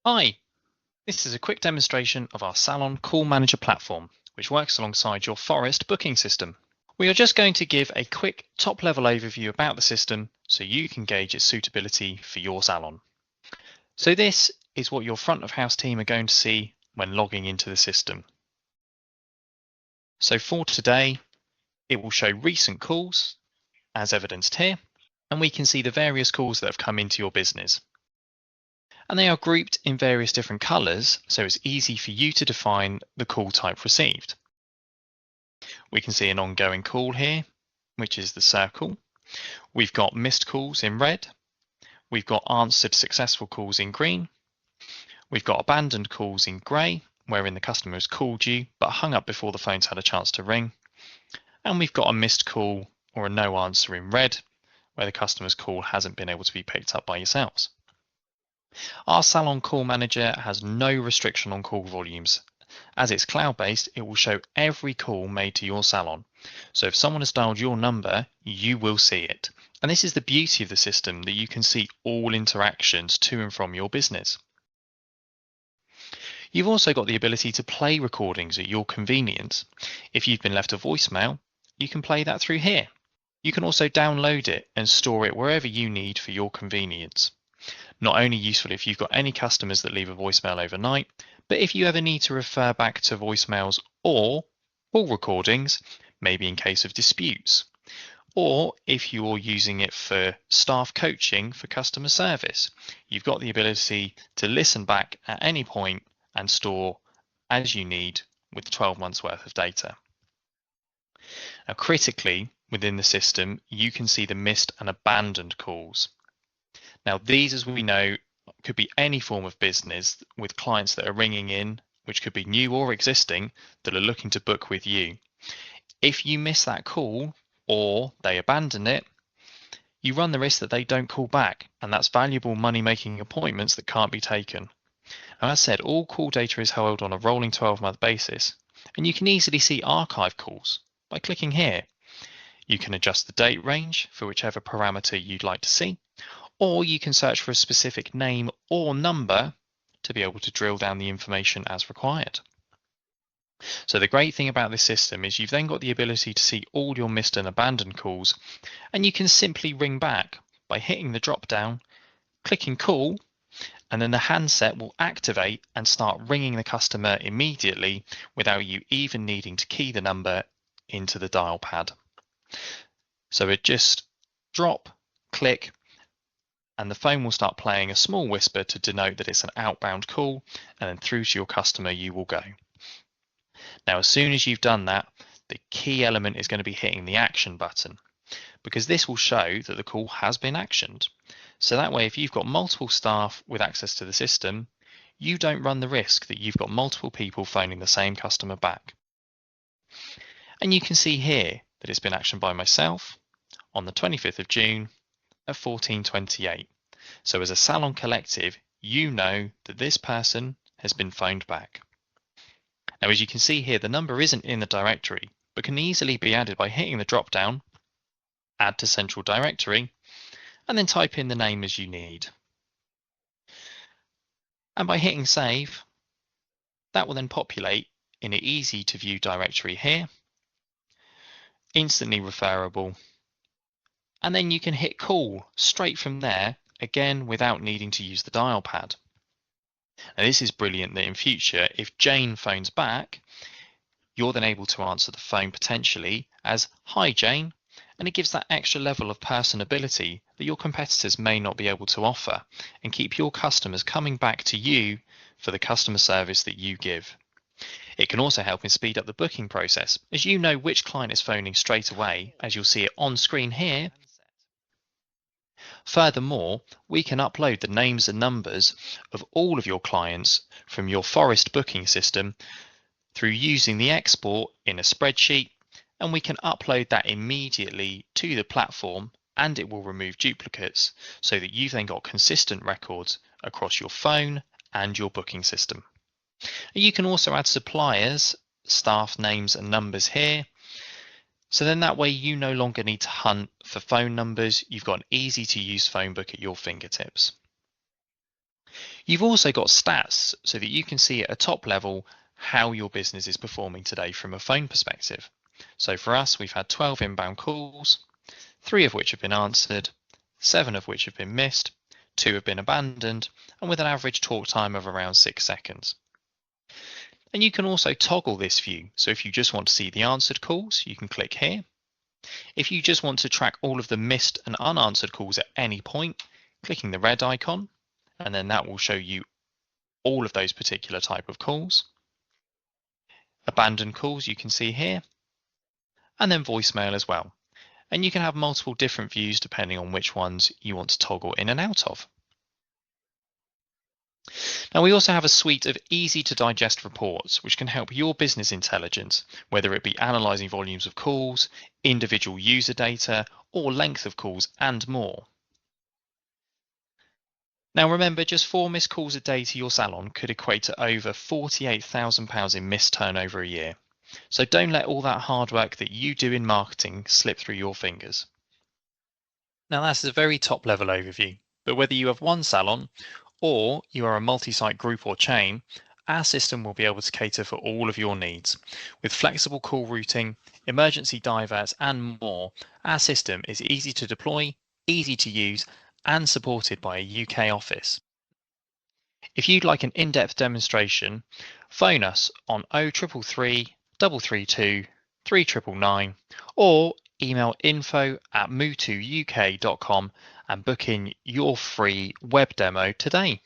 Hi, this is a quick demonstration of our Salon Call Manager platform, which works alongside your Phorest booking system. We are just going to give a quick top-level overview about the system so you can gauge its suitability for your salon. So this is what your front of house team are going to see when logging into the system. So for today, it will show recent calls, as evidenced here, and we can see the various calls that have come into your business. And they are grouped in various different colours, so it's easy for you to define the call type received. We can see an ongoing call here, which is the circle. We've got missed calls in red. We've got answered successful calls in green. We've got abandoned calls in grey, wherein the customer has called you but hung up before the phone's had a chance to ring. And we've got a missed call or a no answer in red, where the customer's call hasn't been able to be picked up by yourselves. Our Salon Call Manager has no restriction on call volumes. As it's cloud-based, it will show every call made to your salon. So if someone has dialed your number, you will see it. And this is the beauty of the system, that you can see all interactions to and from your business. You've also got the ability to play recordings at your convenience. If you've been left a voicemail, you can play that through here. You can also download it and store it wherever you need for your convenience. Not only useful if you've got any customers that leave a voicemail overnight, but if you ever need to refer back to voicemails or call recordings, maybe in case of disputes, or if you're using it for staff coaching for customer service, you've got the ability to listen back at any point and store as you need with 12 months worth of data. Now, critically, within the system, you can see the missed and abandoned calls. Now, these, as we know, could be any form of business with clients that are ringing in, which could be new or existing, that are looking to book with you. If you miss that call or they abandon it, you run the risk that they don't call back, and that's valuable money-making appointments that can't be taken. Now, as said, all call data is held on a rolling 12-month basis, and you can easily see archive calls by clicking here. You can adjust the date range for whichever parameter you'd like to see, or you can search for a specific name or number to be able to drill down the information as required. So the great thing about this system is you've then got the ability to see all your missed and abandoned calls, and you can simply ring back by hitting the drop down, clicking call, and then the handset will activate and start ringing the customer immediately without you even needing to key the number into the dial pad. So it just drop, click, and the phone will start playing a small whisper to denote that it's an outbound call, and then through to your customer you will go. Now, as soon as you've done that, the key element is going to be hitting the action button, because this will show that the call has been actioned. So that way, if you've got multiple staff with access to the system, you don't run the risk that you've got multiple people phoning the same customer back. And you can see here that it's been actioned by myself on the 25th of June at 14:28. So as a salon collective, you know that this person has been phoned back. Now, as you can see here, the number isn't in the directory, but can easily be added by hitting the drop down, add to central directory, and then type in the name as you need. And by hitting save, that will then populate in an easy to view directory here, instantly referable, and then you can hit call straight from there, again without needing to use the dial pad. Now, this is brilliant that in future, if Jane phones back, you're then able to answer the phone potentially as "Hi Jane," and it gives that extra level of personability that your competitors may not be able to offer, and keep your customers coming back to you for the customer service that you give. It can also help in speed up the booking process, as you know which client is phoning straight away, as you'll see it on screen here. Furthermore, we can upload the names and numbers of all of your clients from your Phorest booking system through using the export in a spreadsheet, and we can upload that immediately to the platform, and it will remove duplicates so that you've then got consistent records across your phone and your booking system. You can also add suppliers, staff names and numbers here. So then that way you no longer need to hunt for phone numbers. You've got an easy to use phone book at your fingertips. You've also got stats so that you can see at a top level how your business is performing today from a phone perspective. So for us, we've had 12 inbound calls, 3 of which have been answered, 7 of which have been missed, 2 have been abandoned, and with an average talk time of around 6 seconds. And you can also toggle this view. So if you just want to see the answered calls, you can click here. If you just want to track all of the missed and unanswered calls at any point, clicking the red icon, and then that will show you all of those particular type of calls. Abandoned calls you can see here, and then voicemail as well. And you can have multiple different views depending on which ones you want to toggle in and out of. Now we also have a suite of easy to digest reports which can help your business intelligence, whether it be analysing volumes of calls, individual user data, or length of calls and more. Now remember, just 4 missed calls a day to your salon could equate to over £48,000 in missed turnover a year. So don't let all that hard work that you do in marketing slip through your fingers. Now that's a very top level overview, but whether you have one salon or you are a multi-site group or chain, our system will be able to cater for all of your needs. With flexible call routing, emergency diverts and more, our system is easy to deploy, easy to use and supported by a UK office. If you'd like an in-depth demonstration, phone us on 0333 332 3999 or email info@mutuuk.com and book in your free web demo today.